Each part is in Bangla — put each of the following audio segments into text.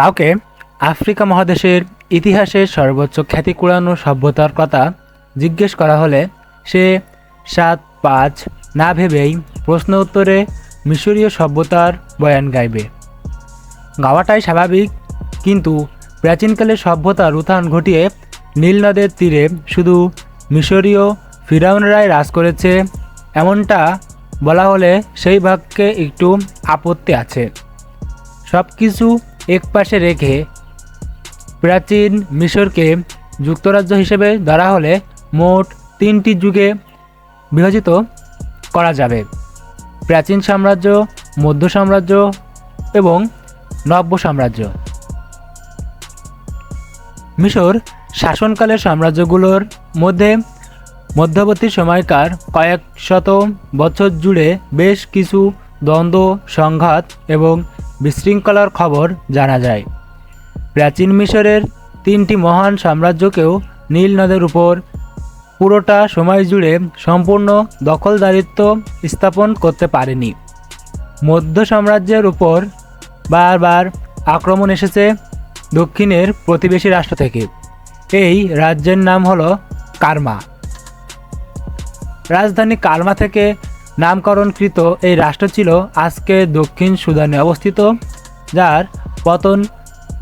কাউকে আফ্রিকা মহাদেশের ইতিহাসের সর্বোচ্চ খ্যাতি কুড়ানো সভ্যতার কথা জিজ্ঞেস করা হলে সে ৭-৫ না ভেবেই প্রশ্ন উত্তরে মিশরীয় সভ্যতার বয়ান গাইবে। গাওয়াটাই স্বাভাবিক, কিন্তু প্রাচীনকালে সভ্যতার উত্থান ঘটিয়ে নীল নদের তীরে শুধু মিশরীয় ফিরাউনরাই রাজ করেছে এমনটা বলা হলে সেই ভাগ্যে একটু আপত্তি আছে। সব কিছু একপাশে রেখে প্রাচীন মিশরকে যুক্তরাজ্য হিসেবে ধরা হলে মোট 3টি যুগে বিভাজিত করা যাবে: প্রাচীন সাম্রাজ্য, মধ্য সাম্রাজ্য এবং নব্য সাম্রাজ্য। মিশর শাসনকালের সাম্রাজ্যগুলোর মধ্যে মধ্যবর্তী সময়কার কয়েক শত বছর জুড়ে বেশ কিছু দ্বন্দ্ব, সংঘাত এবং বিশৃঙ্খলার খবর জানা যায়। প্রাচীন মিশরের 3টি মহান সাম্রাজ্যকেও নীল নদের উপর পুরোটা সময় জুড়ে সম্পূর্ণ দখলদারিত্ব স্থাপন করতে পারেনি। মধ্য সাম্রাজ্যের উপর বারবার আক্রমণ এসেছে দক্ষিণের প্রতিবেশী রাষ্ট্র থেকে। এই রাজ্যের নাম হলো কারমা। রাজধানী কারমা থেকে নামকরণকৃত এই রাষ্ট্র ছিল আজকে দক্ষিণ সুদানে অবস্থিত, যার পতন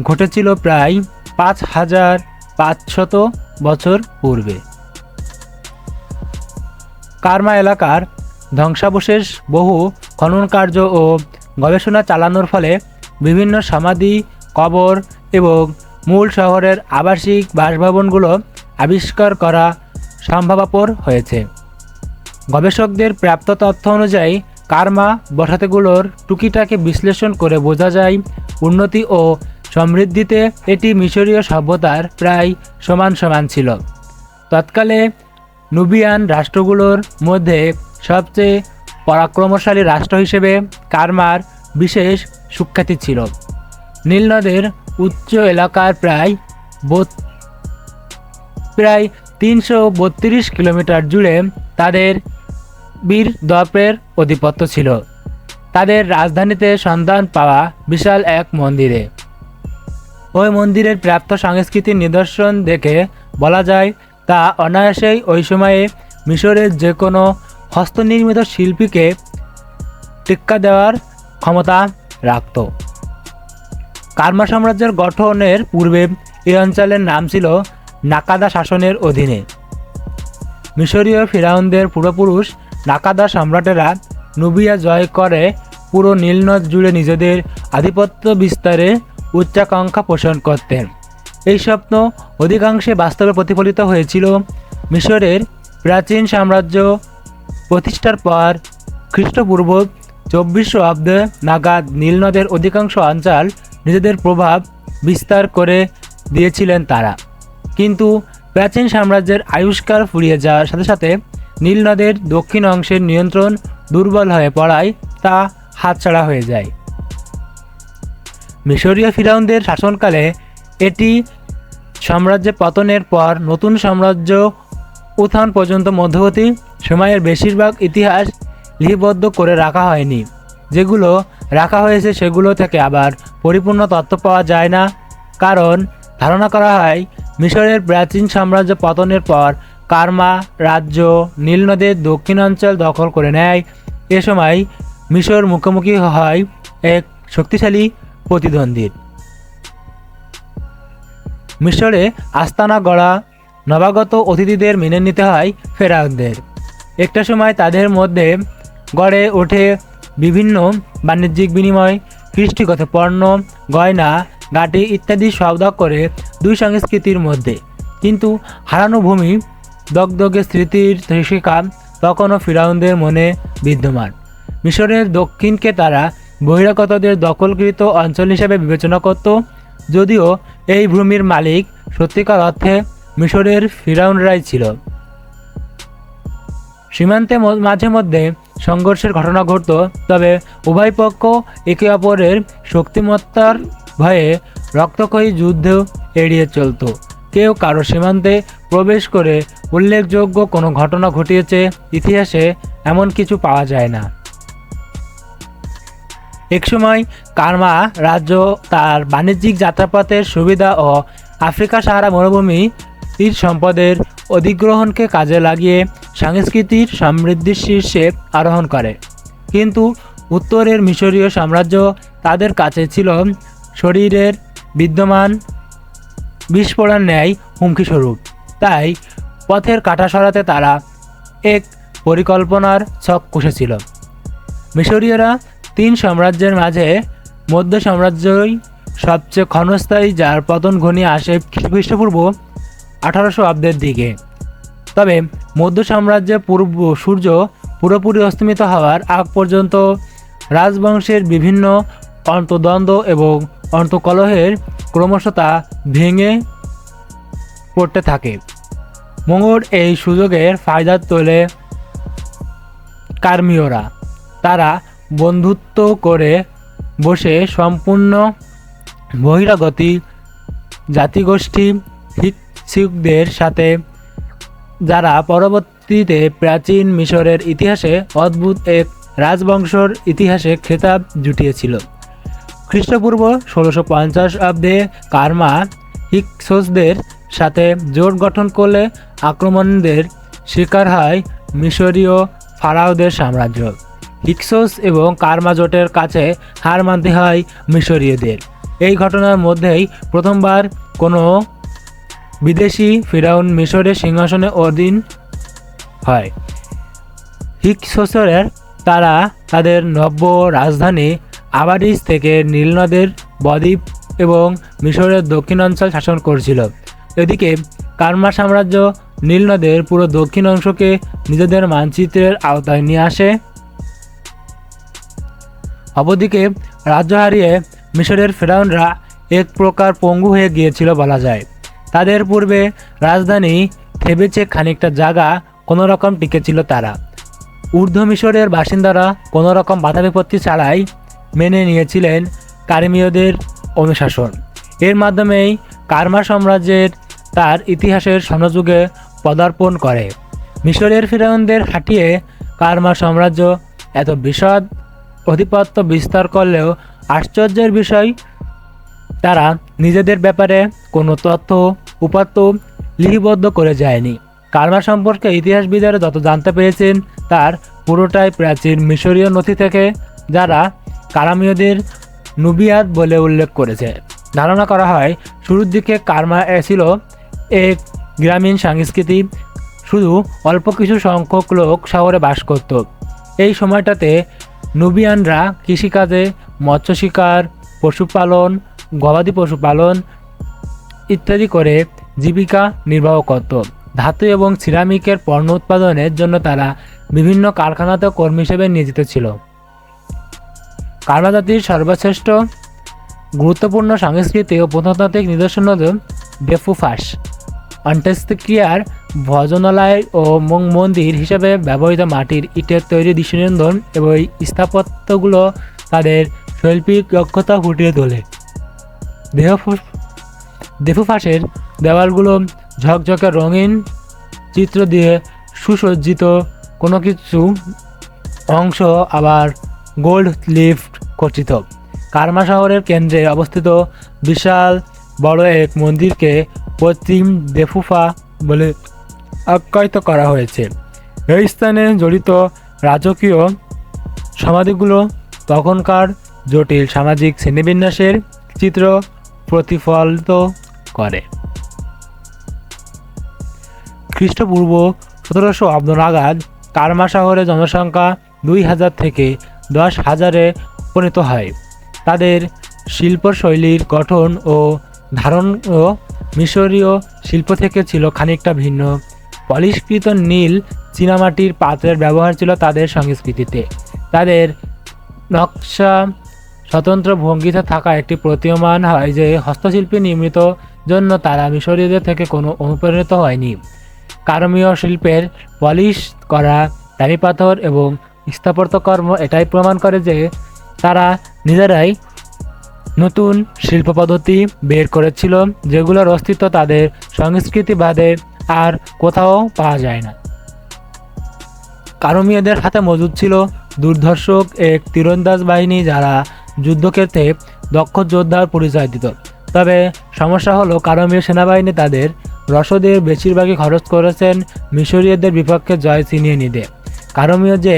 ঘটেছিল প্রায় 5500 বছর পূর্বে। কারমা এলাকার ধ্বংসাবশেষ, বহু খনন কার্য ও গবেষণা চালানোর ফলে বিভিন্ন সমাধি, কবর এবং মূল শহরের আবাসিক বাসভবনগুলো আবিষ্কার করা সম্ভবপর হয়েছে। গবেষকদের প্রাপ্ত তথ্য অনুযায়ী কারমা বসতিগুলোর টুকিটাকে বিশ্লেষণ করে বোঝা যায় উন্নতি ও সমৃদ্ধিতে এটি মিশরীয় সভ্যতার প্রায় সমান সমান ছিল। তৎকালে নুবিয়ান রাষ্ট্রগুলোর মধ্যে সবচেয়ে পরাক্রমশালী রাষ্ট্র হিসেবে কারমার বিশেষ সুখ্যাতি ছিল। নীল নদের উচ্চ এলাকার প্রায় 332 কিলোমিটার জুড়ে তাদের বীর দর্পের আধিপত্য ছিল। তাদের রাজধানীতে সন্ধান পাওয়া বিশাল এক মন্দিরে। ওই মন্দিরের প্রাপ্ত সাংস্কৃতিক নিদর্শন দেখে বলা যায় তা অনায়াসেই ওই সময়ে মিশরের যে কোনো হস্তনির্মিত শিল্পীকে টেক্কা দেওয়ার ক্ষমতা রাখত। কারমা সাম্রাজ্যের গঠনের পূর্বে এই অঞ্চলের নাম ছিল নাকাদা শাসনের অধীনে। মিশরীয় ফিরাউনদের পূর্বপুরুষ নাকাদা সম্রাটেরা নুবিয়া জয় করে পুরো নীলনদ জুড়ে নিজেদের আধিপত্য বিস্তারে উচ্চাকাঙ্ক্ষা পোষণ করতেন। এই স্বপ্ন অধিকাংশে বাস্তবে প্রতিফলিত হয়েছিল। মিশরের প্রাচীন সাম্রাজ্য প্রতিষ্ঠার পর খ্রিস্টপূর্ব 2400 অব্দে নাগাদ নীলনদের অধিকাংশ অঞ্চল নিজেদের প্রভাব বিস্তার করে দিয়েছিলেন তারা। কিন্তু প্রাচীন সাম্রাজ্যের আয়ুষ্কাল ফুরিয়ে যাওয়ার সাথে সাথে নীল নদের দক্ষিণ অংশের নিয়ন্ত্রণ দুর্বল হয়ে পড়ায় তা হাতছাড়া হয়ে যায়। মিশরীয় ফিরাউনদের শাসনকালে এটি সাম্রাজ্যের পতনের পর নতুন সাম্রাজ্য উত্থান পর্যন্ত মধ্যবর্তী সময়ের বেশিরভাগ ইতিহাস লিপিবদ্ধ করে রাখা হয়নি। যেগুলো রাখা হয়েছে সেগুলো থেকে আবার পরিপূর্ণ তথ্য পাওয়া যায় না, কারণ ধারণা করা হয় মিশরের প্রাচীন সাম্রাজ্য পতনের পর কারমা রাজ্য নীল নদের দক্ষিণাঞ্চল দখল করে নেয়। এ সময় মিশর মুখোমুখি হয় এক শক্তিশালী প্রতিদ্বন্দ্বীর। মিশরে আস্তানা গড়া নবাগত অতিথিদের মেনে নিতে হয় ফেরাউনদের। একটা সময় তাদের মধ্যে গড়ে ওঠে বিভিন্ন বাণিজ্যিক বিনিময়, কৃষ্টিগত পণ্য, গয়না গাটি ইত্যাদি সওদা করে দুই সংস্কৃতির মধ্যে। কিন্তু হারানো ভূমি, দগদগে স্মৃতির শিখা তখনও ফিরাউনদের মনে বিদ্যমান। মিশরের দক্ষিণকে তারা বহিরাগতদের দখলকৃত অঞ্চল হিসেবে বিবেচনা করত, যদিও এই ভূমির মালিক সত্যিকার অর্থে মিশরের ফিরাউনরাই ছিল। সীমান্তে মাঝে মধ্যে সংঘর্ষের ঘটনা ঘটত, তবে উভয় পক্ষ একে অপরের শক্তিমত্তার ভয়ে রক্তক্ষয়ী যুদ্ধ এড়িয়ে চলত। কেউ কারো সীমান্তে প্রবেশ করে উল্লেখযোগ্য কোনো ঘটনা ঘটিয়েছে ইতিহাসে এমন কিছু পাওয়া যায় না। একসময় কারমা রাজ্য তার বাণিজ্যিক যাত্রাপথের সুবিধা ও আফ্রিকা সাহারা মরুভূমির সম্পদের অধিগ্রহণকে কাজে লাগিয়ে সাংস্কৃতিক সমৃদ্ধির শীর্ষে আরোহণ করে। কিন্তু উত্তরের মিশরীয় সাম্রাজ্য তাদের কাছে ছিল শরীরের বিদ্যমান বিস্ফোরণ ন্যায় হুমকিস্বরূপ। তাই পথের কাঁটা সরাতে তারা এক পরিকল্পনার ছক কষেছিল। মিশরীয়রা তিন সাম্রাজ্যের মাঝে মধ্য সাম্রাজ্যই সবচেয়ে ক্ষণস্থায়ী, যার পতন ঘনিয়ে আসে খ্রিস্টপূর্ব 1800 অব্দের দিকে। তবে মধ্য সাম্রাজ্যের পূর্ব সূর্য পুরোপুরি অস্তমিত হওয়ার আগ পর্যন্ত রাজবংশের বিভিন্ন অন্তদ্বন্দ্ব এবং অন্তকলহের ক্রমশ তা ভেঙে পড়তে থাকে। মঙ্গল এই সুযোগের ফায়দা তোলে কার্মীয়রা। তারা বন্ধুত্ব করে বসে সম্পূর্ণ বহিরাগতি জাতিগোষ্ঠী হিকসিকদের সাথে, যারা পরবর্তীতে প্রাচীন মিশরের ইতিহাসে অদ্ভুত এক রাজবংশর ইতিহাসে খেতাব জুটিয়েছিল। খ্রিস্টপূর্ব 1650 অব্দে কারমা হিকসোসদের সাথে জোট গঠন করলে আক্রমণদের শিকার হয় মিশরীয় ফারাওদের সাম্রাজ্য। হিকসোস এবং কারমা জোটের কাছে হার মানতে হয় মিশরীয়দের। এই ঘটনার মধ্যেই প্রথমবার কোনো বিদেশি ফিরাউন মিশরের সিংহাসনে অধীন হয়। হিকসোসের তারা তাদের নব্য রাজধানী আবাডিস থেকে নীলনদের বদ্বীপ এবং মিশরের দক্ষিণাঞ্চল শাসন করছিল। এদিকে কারমা সাম্রাজ্য নীলনদের পুরো দক্ষিণ অংশকে নিজেদের মানচিত্রের আওতায় নিয়ে আসে। অপরদিকে রাজ্য হারিয়ে মিশরের ফেরাউনরা এক প্রকার পঙ্গু হয়ে গিয়েছিল বলা যায়। তাদের পূর্বে রাজধানী থেবেচে খানিকটা জায়গা কোনো রকম টিকেছিল তারা। ঊর্ধ্ব মিশরের বাসিন্দারা কোনো রকম বাধা বিপত্তি ছাড়াই মেনে নিয়েছিলেন কারমীয়দের অনুশাসন। এর মাধ্যমেই কারমা সাম্রাজ্যের তার ইতিহাসের স্বর্ণযুগে পদার্পণ করে। মিশরের ফিরাউনদের হাঁটিয়ে কারমা সাম্রাজ্য এত বিশদ আধিপত্য বিস্তার করলেও আশ্চর্যের বিষয়, তারা নিজেদের ব্যাপারে কোনো তথ্য উপাত্ত লিপিবদ্ধ করে যায়নি। কারমা সম্পর্কে ইতিহাসবিদেরা যত জানতে পেরেছেন তার পুরোটাই প্রাচীন মিশরীয় নথি থেকে, যারা কারামীয়দের নুবিয়াত বলে উল্লেখ করেছে। ধারণা করা হয় শুরুর দিকে কারমা ছিল এক গ্রামীণ সংস্কৃতি, শুধু অল্প কিছু সংখ্যক লোক শহরে বাস করত। এই সময়টাতে নুবিয়ানরা কৃষিকাজে, মৎস্য শিকার, পশুপালন, গবাদি পশুপালন ইত্যাদি করে জীবিকা নির্বাহ করত। ধাতু এবং সিরামিকের পণ্য উৎপাদনের জন্য তারা বিভিন্ন কারখানাতে কর্মী হিসেবে নিয়োজিত ছিল। কারমা জাতির সর্বশ্রেষ্ঠ গুরুত্বপূর্ণ সাংস্কৃতিক ও প্রত্নতাত্ত্বিক নিদর্শন হল ডেফুফাস, অন্ত্যেষ্টিক্রিয়ার ভজনালয় ও মন্দির হিসেবে ব্যবহৃত মাটির ইটের তৈরি দৃষ্টিনন্দন এবং স্থাপত্যগুলো তাদের শৈল্পিক দক্ষতা ফুটিয়ে তোলে। ডেফুফাসের দেওয়ালগুলো ঝকঝকে রঙিন চিত্র দিয়ে সুসজ্জিত, কোনো কিছু অংশ আবার গোল্ড লিফট খচিত। কারমা শহরের কেন্দ্রে অবস্থিত বিশাল বড় এক মন্দিরকে পশ্চিম ডেফুফা বলে আখ্যায়িত করা হয়েছে। এই স্থানে জড়িত রাজকীয় সমাধিগুলো তখনকার জটিল সামাজিক শ্রেণীবিন্যাসের চিত্র প্রতিফলিত করে। খ্রিস্টপূর্ব 1700 অব্দ নাগাদ কারমা শহরের জনসংখ্যা 2000 থেকে 10,000-এ উপনীত হয়। তাদের শিল্পশৈলীর গঠন ও ধারণও মিশরীয় শিল্প থেকে ছিল খানিকটা ভিন্ন। পলিশকৃত নীল চীনামাটির পাত্রের ব্যবহার ছিল তাদের সংস্কৃতিতে। তাদের নকশা স্বতন্ত্র ভঙ্গিতে থাকা একটি প্রতীয়মান হয় যে হস্তশিল্পী নির্মিত জন্য তারা মিশরীয়দের থেকে কোনো অনুপ্রাণিত হয়নি। কারমীয় শিল্পের পলিশ করা দামি পাথর এবং স্থাপত্যকর্ম এটাই প্রমাণ করে যে তারা নিজেরাই নতুন শিল্প পদ্ধতি বের করেছিল, যেগুলোর অস্তিত্ব তাদের সংস্কৃতি বাদে আর কোথাও পাওয়া যায় না। কারমীয়দের হাতে মজুদ ছিল দুর্ধর্ষক এক তীরন্দাজ বাহিনী, যারা যুদ্ধক্ষেত্রে দক্ষ যোদ্ধার পরিচয় দিত। তবে সমস্যা হলো কারমীয় সেনাবাহিনী তাদের রসদের বেশিরভাগই খরচ করেছেন মিশরীয়দের বিপক্ষে জয় ছিনিয়ে নিতে। কারমীয় যে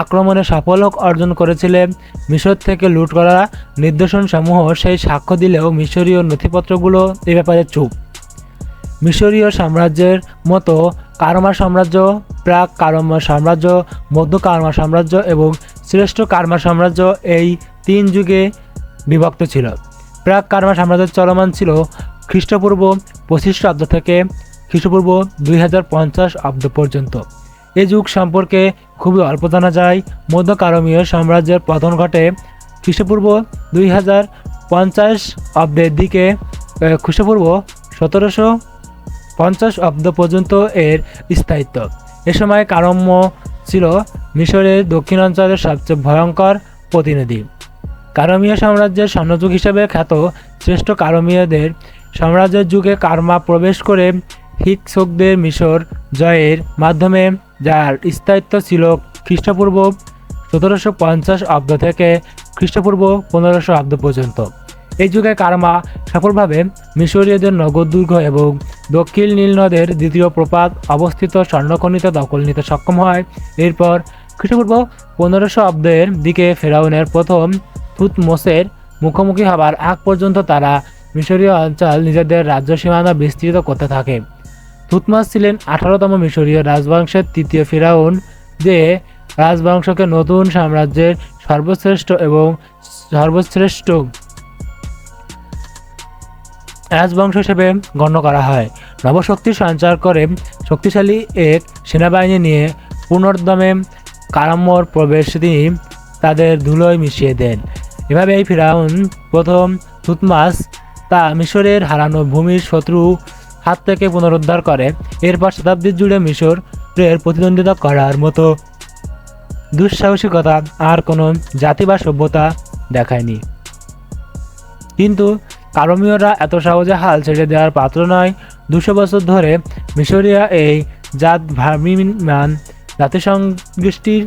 আক্রমণে সাফল্য অর্জন করেছিলেন, মিশর থেকে লুট করা নিদর্শনসমূহ সেই সাক্ষ্য দিলেও মিশরীয় নথিপত্রগুলো এ ব্যাপারে চুপ। মিশরীয় সাম্রাজ্যের মতো কারমা সাম্রাজ্য, প্রাক কারমা সাম্রাজ্য, মধ্য কারমা সাম্রাজ্য এবং শ্রেষ্ঠ কারমা সাম্রাজ্য এই 3 যুগে বিভক্ত ছিল। প্রাক কারমা সাম্রাজ্য চলমান ছিল খ্রিস্টপূর্ব 25 অব্দ থেকে খ্রিস্টপূর্ব 2050 অব্দ পর্যন্ত। এই যুগ সম্পর্কে খুবই অল্প জানা যায়। মধ্য কারমীয় সাম্রাজ্যের পতন ঘটে খ্রিস্টপূর্ব 2050 অব্দের দিকে। খ্রিস্টপূর্ব 1750 অব্দ পর্যন্ত এর স্থায়িত্ব। এ সময় কারম্য ছিল মিশরের দক্ষিণাঞ্চলের সবচেয়ে ভয়ঙ্কর প্রতিনিধি। কারমীয় সাম্রাজ্যের স্বর্ণযুগ হিসেবে খ্যাত শ্রেষ্ঠ কারমীয়দের সাম্রাজ্যের যুগে কারমা প্রবেশ করে হিকসোকদের মিশর জয়ের মাধ্যমে, যার স্থায়িত্ব ছিল খ্রিস্টপূর্ব 1750 অব্দ থেকে খ্রিস্টপূর্ব 1500 অব্দ পর্যন্ত। এই যুগে কারমা সফলভাবে মিশরীয়দের নগদ দুর্গ এবং দক্ষিণ নীল নদের দ্বিতীয় প্রপাত অবস্থিত স্বর্ণখনিতে দখল নিতে সক্ষম হয়। এরপর খ্রিস্টপূর্ব 1500 অব্দের দিকে ফেরাউনের প্রথম থুতমোসের মুখোমুখি হবার আগ পর্যন্ত তারা মিশরীয় অঞ্চল নিজেদের রাজ্য সীমানা বিস্তৃত করতে থাকে। থুতমোস ছিলেন 18তম মিশরীয় রাজবংশের তৃতীয় ফেরাউন, যে রাজবংশকে নতুন সাম্রাজ্যের সর্বশ্রেষ্ঠ রাজবংশ হিসেবে গণ্য করা হয়। নবশক্তি সঞ্চার করে শক্তিশালী এক সেনাবাহিনী নিয়ে পুনর্দমে কারাম্যর প্রবেশ তিনি তাদের ধুলোয় মিশিয়ে দেন। এভাবে এই ফেরাউন প্রথম থুতমাস তা মিশরের হারানো ভূমির শত্রু হাত থেকে পুনরুদ্ধার করে। এরপর শতাব্দী জুড়ে মিশরের প্রতিদ্বন্দ্বিতা করার মতো দুঃসাহসিকতা আর কোনো জাতি বা সভ্যতা দেখায়নি। কিন্তু কারমীয়রা এত সহজে হাল ছেড়ে দেওয়ার পাত্র নয়। 200 বছর ধরে মিশরীয় এই ভ্রাম্যমাণ জাতিসংগোষ্ঠীর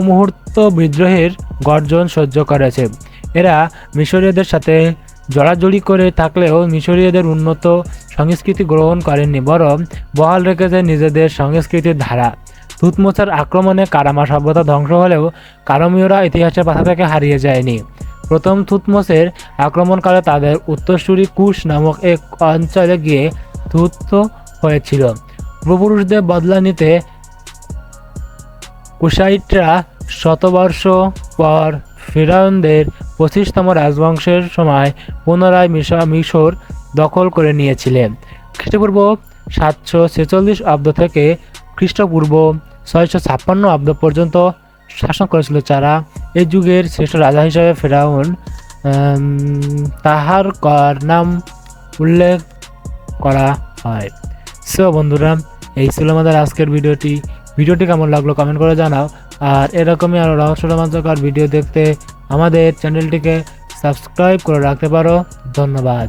মুহূর্ত বিদ্রোহের গর্জন সহ্য করেছে। এরা মিশরীয়দের সাথে জড়াজড়ি করে থাকলেও মিশরীয়দের উন্নত সংস্কৃতি গ্রহণ করেননি, বরং বহাল রেখেছে নিজেদের সংস্কৃতির ধারা। থুতমোসের আক্রমণে কারামা সভ্যতা ধ্বংস হলেও কারমীয়রা ইতিহাসের পাতা থেকে হারিয়ে যায়নি। প্রথম থুতমোসের আক্রমণকালে তাদের উত্তরসূরি কুশ নামক এক অঞ্চলে গিয়ে থুত হয়েছিল। পূর্বপুরুষদের বদলা নিতে কুশাইটরা শতবর্ষ পর ফেরাউনদের 25তম রাজবংশের সময় পুনরায় মিশর দখল করে নিয়েছিলেন। খ্রিস্টপূর্ব 746 অব্দ থেকে খ্রিস্টপূর্ব 656 অব্দ পর্যন্ত শাসন করেছিল যারা। এই যুগের শ্রেষ্ঠ রাজা হিসেবে ফেরাউন তাহার নাম উল্লেখ করা হয়। সো বন্ধুরা, এই ছিল আমাদের আজকের ভিডিওটি কেমন লাগলো কমেন্ট করে জানাও। আর এরকমই আরও রহস্য রোমাঞ্চকর ভিডিও দেখতে আমাদের চ্যানেলটিকে সাবস্ক্রাইব করে রাখতে পারো। ধন্যবাদ।